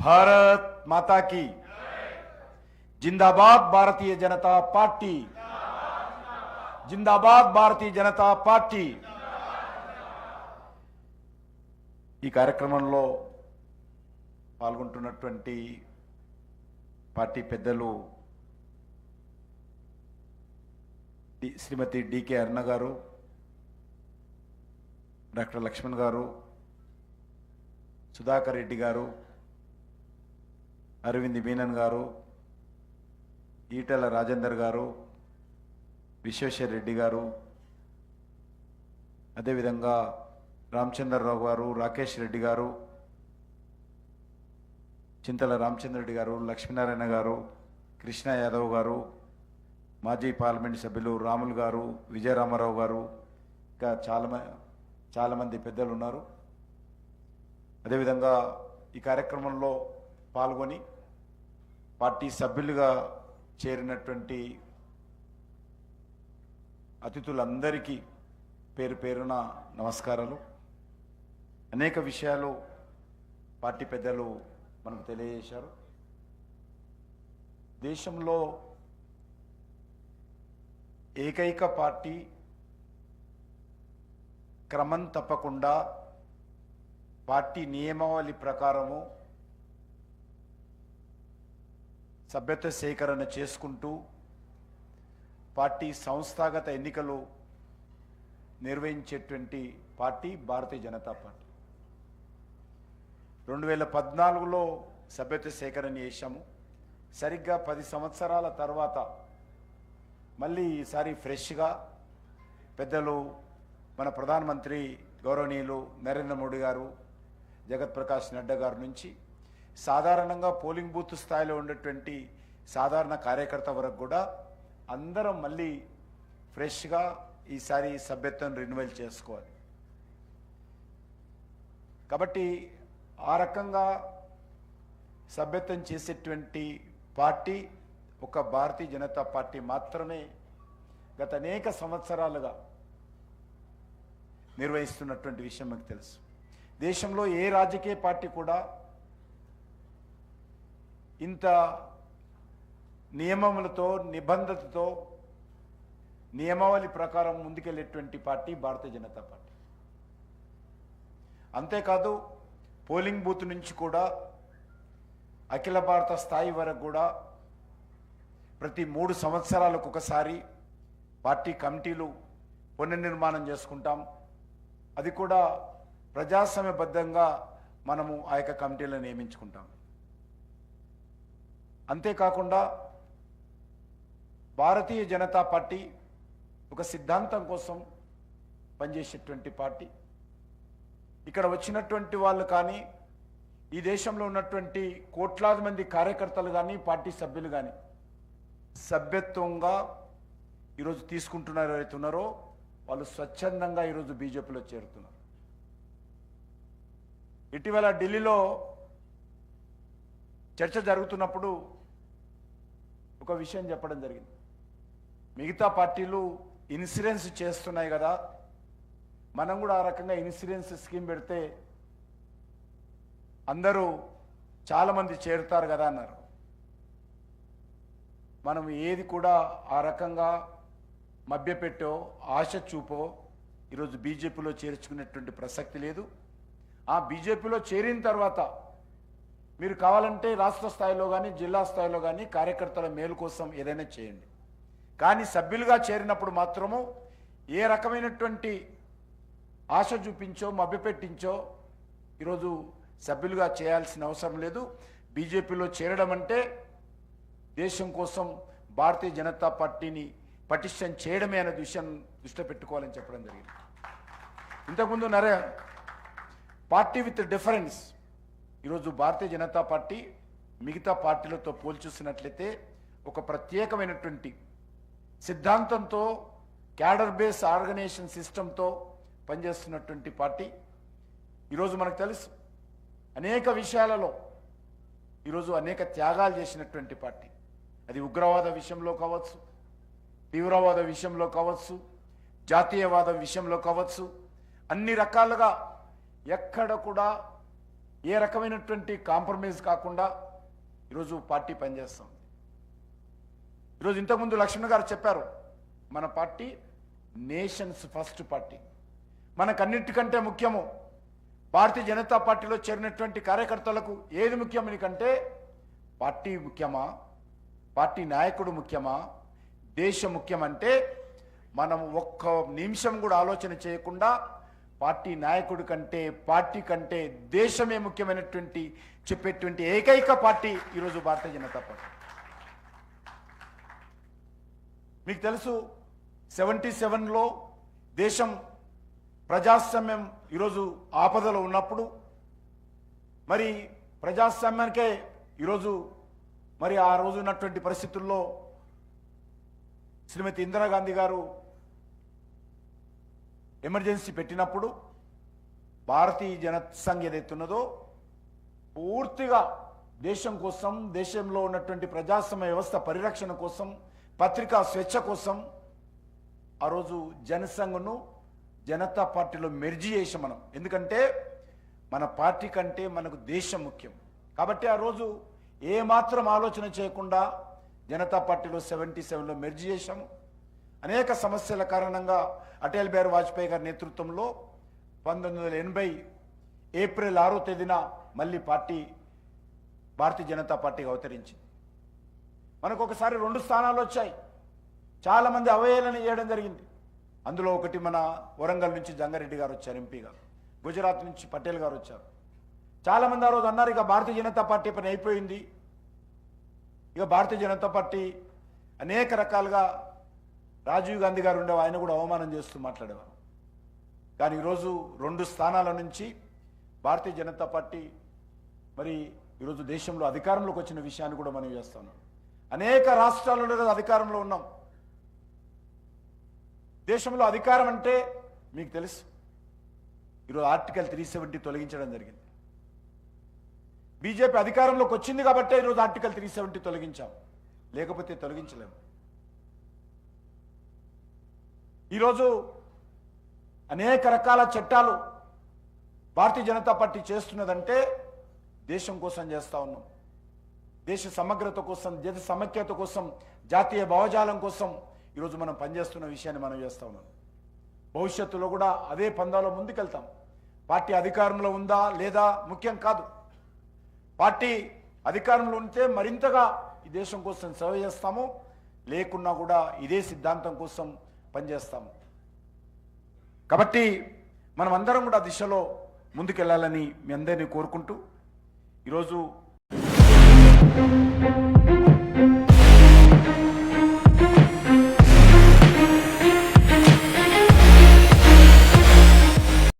भारत माता की जिंदाबाद भारतीय जनता पार्टी जिंदाबाद भारतीय जनता पार्टी ఈ కార్యక్రమంలో పాల్గొంటున్నటువంటి పార్టీ పెద్దలు శ్రీమతి డికే అరుణ గారు, డాక్టర్ లక్ష్మణ్ గారు, సుధాకర్ రెడ్డి గారు, అరవింద్ మీనన్ గారు, ఈటెల రాజేందర్ గారు, విశ్వేశ్వర్ రెడ్డి గారు, అదేవిధంగా రామచంద్రరావు గారు, రాకేష్ రెడ్డి గారు, చింతల రామచంద్ర రెడ్డి గారు, లక్ష్మీనారాయణ గారు, కృష్ణ యాదవ్ గారు, మాజీ పార్లమెంట్ సభ్యులు రాములు గారు, విజయరామారావు గారు, ఇంకా చాలామంది పెద్దలు ఉన్నారు. అదేవిధంగా ఈ కార్యక్రమంలో పాల్గొని పార్టీ సభ్యులుగా చేరినటువంటి అతిథులందరికీ పేరు పేరున నమస్కారాలు. అనేక విషయాలు పార్టీ పెద్దలు మనకు తెలియజేశారు. దేశంలో ఏకైక పార్టీ క్రమం తప్పకుండా పార్టీ నియమావళి ప్రకారము సభ్యత్వ సేకరణ చేసుకుంటూ పార్టీ సంస్థాగత ఎన్నికలు నిర్వహించేటువంటి పార్టీ భారతీయ జనతా పార్టీ. 2014లో సభ్యత్వ సేకరణ చేశాము. సరిగ్గా 10 సంవత్సరాల తర్వాత మళ్ళీ ఈసారి ఫ్రెష్గా పెద్దలు మన ప్రధానమంత్రి గౌరవనీయులు నరేంద్ర మోడీ గారు, జగత్ ప్రకాష్ నడ్డా గారి నుంచి సాధారణంగా పోలింగ్ బూత్ స్థాయిలో ఉండేటువంటి సాధారణ కార్యకర్త వరకు కూడా అందరం మళ్ళీ ఫ్రెష్గా ఈసారి సభ్యత్వం రెన్యువల్ చేసుకోవాలి. కాబట్టి ఆ రకంగా సభ్యత్వం చేసేటువంటి పార్టీ ఒక భారతీయ జనతా పార్టీ మాత్రమే గత అనేక సంవత్సరాలుగా నిర్వహిస్తున్నటువంటి విషయం మనకు తెలుసు. దేశంలో ఏ రాజకీయ పార్టీ కూడా ఇంత నియమములతో నిబంధనలతో నియమావళి ప్రకారం ముందుకెళ్ళేటువంటి పార్టీ భారతీయ జనతా పార్టీ. అంతేకాదు పోలింగ్ బూత్ నుంచి కూడా అఖిల భారత స్థాయి వరకు కూడా ప్రతి 3 సంవత్సరాలకు ఒకసారి పార్టీ కమిటీలు పునర్నిర్మాణం చేసుకుంటాం. అది కూడా ప్రజాస్వామ్యబద్ధంగా మనము ఆ యొక్క కమిటీలను నియమించుకుంటాం. అంతేకాకుండా భారతీయ జనతా పార్టీ ఒక సిద్ధాంతం కోసం పనిచేసేటువంటి పార్టీ. ఇక్కడ వచ్చినటువంటి వాళ్ళు కానీ, ఈ దేశంలో ఉన్నటువంటి కోట్లాది మంది కార్యకర్తలు కానీ, పార్టీ సభ్యులు కానీ సభ్యత్వంగా ఈరోజు తీసుకుంటున్నారు. ఎవరైతే ఉన్నారో వాళ్ళు స్వచ్ఛందంగా ఈరోజు బీజేపీలో చేరుతున్నారు. ఇటీవల ఢిల్లీలో చర్చ జరుగుతున్నప్పుడు ఒక విషయం చెప్పడం జరిగింది. మిగతా పార్టీలు ఇన్సూరెన్స్ చేస్తున్నాయి కదా, మనం కూడా ఆ రకంగా ఇన్సూరెన్స్ స్కీమ్ పెడితే అందరూ చాలామంది చేరుతారు కదా అన్నారు. మనం ఏది కూడా ఆ రకంగా మభ్యపెట్టో ఆశ చూపో ఈరోజు బీజేపీలో చేర్చుకునేటువంటి ప్రసక్తి లేదు. ఆ బీజేపీలో చేరిన తర్వాత మీరు కావాలంటే రాష్ట్ర స్థాయిలో కానీ జిల్లా స్థాయిలో కానీ కార్యకర్తల మేలు కోసం ఏదైనా చేయండి. కానీ సభ్యులుగా చేరినప్పుడు మాత్రము ఏ రకమైనటువంటి ఆశ చూపించో మభ్యపెట్టించో ఈరోజు సభ్యులుగా చేయాల్సిన అవసరం లేదు. బీజేపీలో చేరడం అంటే దేశం కోసం భారతీయ జనతా పార్టీని పటిష్టం చేయడమే అనే విషయం దృష్టిలో పెట్టుకోవాలని చెప్పడం జరిగింది. ఇంతకుముందు పార్టీ విత్ డిఫరెన్స్ ఈరోజు భారతీయ జనతా పార్టీ మిగతా పార్టీలతో పోల్చూసినట్లయితే ఒక ప్రత్యేకమైనటువంటి సిద్ధాంతంతో క్యాడర్ బేస్ ఆర్గనైజేషన్ సిస్టంతో పనిచేస్తున్నటువంటి పార్టీ. ఈరోజు మనకు తెలుసు అనేక విషయాలలో ఈరోజు అనేక త్యాగాలు చేసినటువంటి పార్టీ. అది ఉగ్రవాద విషయంలో కావచ్చు, తీవ్రవాద విషయంలో కావచ్చు, జాతీయవాద విషయంలో కావచ్చు, అన్ని రకాలుగా ఎక్కడ కూడా ఏ రకమైనటువంటి కాంప్రమైజ్ కాకుండా ఈరోజు పార్టీ పనిచేస్తుంది. ఈరోజు ఇంతకుముందు లక్ష్మణ్ గారు చెప్పారు, మన పార్టీ నేషన్స్ ఫస్ట్ పార్టీ. మనకన్నిటికంటే ముఖ్యము భారతీయ జనతా పార్టీలో చేరినటువంటి కార్యకర్తలకు ఏది ముఖ్యం నీకంటే పార్టీ ముఖ్యమా, పార్టీ నాయకుడు ముఖ్యమా, దేశం ముఖ్యమంటే మనం ఒక్క నిమిషం కూడా ఆలోచన చేయకుండా పార్టీ నాయకుడి కంటే పార్టీ కంటే దేశమే ముఖ్యమైనటువంటి చెప్పేటువంటి ఏకైక పార్టీ ఈరోజు భారతీయ జనతా పార్టీ. మీకు తెలుసు 77లో దేశం ప్రజాస్వామ్యం ఈరోజు ఆపదలో ఉన్నప్పుడు మరి ప్రజాస్వామ్యానికే ఈరోజు మరి ఆ రోజు ఉన్నటువంటి పరిస్థితుల్లో శ్రీమతి ఇందిరాగాంధీ గారు ఎమర్జెన్సీ పెట్టినప్పుడు భారతీయ జనసంఘ్ ఏదైతున్నదో పూర్తిగా దేశం కోసం, దేశంలో ఉన్నటువంటి ప్రజాస్వామ్య వ్యవస్థ పరిరక్షణ కోసం, పత్రికా స్వేచ్ఛ కోసం ఆ రోజు జనసంఘ్ను జనతా పార్టీలో మెర్జీ చేసాం మనం. ఎందుకంటే మన పార్టీ కంటే మనకు దేశం ముఖ్యం కాబట్టి ఆ రోజు ఏమాత్రం ఆలోచన చేయకుండా జనతా పార్టీలో 77లో మెర్జీ చేశాము. అనేక సమస్యల కారణంగా అటల్ బిహారీ వాజ్పేయి గారి నేతృత్వంలో 1980 ఏప్రిల్ 6వ తేదీన మళ్ళీ భారతీయ జనతా పార్టీగా అవతరించింది. మనకు ఒకసారి 2 స్థానాలు వచ్చాయి. చాలామంది అవహేళన చేయడం జరిగింది. అందులో ఒకటి మన వరంగల్ నుంచి జంగారెడ్డి గారు వచ్చారు ఎంపీగా, గుజరాత్ నుంచి పటేల్ గారు వచ్చారు. చాలామంది ఆ రోజు అన్నారు ఇక భారతీయ జనతా పార్టీ పని అయిపోయింది, ఇక భారతీయ జనతా పార్టీ అనేక రకాలుగా రాజీవ్ గాంధీ గారు ఉండేవారు, ఆయన కూడా అవమానం చేస్తూ మాట్లాడేవారు. కానీ ఈరోజు 2 స్థానాల నుంచి భారతీయ జనతా పార్టీ మరి ఈరోజు దేశంలో అధికారంలోకి వచ్చిన విషయాన్ని కూడా మనం చేస్తున్నాం. అనేక రాష్ట్రాలలో అధికారంలో ఉన్నాం. దేశంలో అధికారం అంటే మీకు తెలుసు, ఈరోజు ఆర్టికల్ 370 తొలగించడం జరిగింది. బీజేపీ అధికారంలోకి వచ్చింది కాబట్టే ఈరోజు ఆర్టికల్ 370 తొలగించాం, లేకపోతే తొలగించలేము. ఈరోజు అనేక రకాల చట్టాలు భారతీయ జనతా పార్టీ చేస్తున్నదంటే దేశం కోసం చేస్తూ ఉన్నాం. దేశ సమగ్రత కోసం, దేశ సమైక్యత కోసం, జాతీయ భావజాలం కోసం ఈరోజు మనం పనిచేస్తున్న విషయాన్ని మనం చేస్తూ ఉన్నాం. భవిష్యత్తులో కూడా అదే పందాలో ముందుకెళ్తాం. పార్టీ అధికారంలో ఉందా లేదా ముఖ్యం కాదు. పార్టీ అధికారంలో ఉంటే మరింతగా ఈ దేశం కోసం సేవ చేస్తాము, లేకున్నా కూడా ఇదే సిద్ధాంతం కోసం పనిచేస్తాము. కాబట్టి మనం అందరం కూడా దిశలో ముందుకెళ్లాలని మీ అందరినీ కోరుకుంటూ ఈరోజు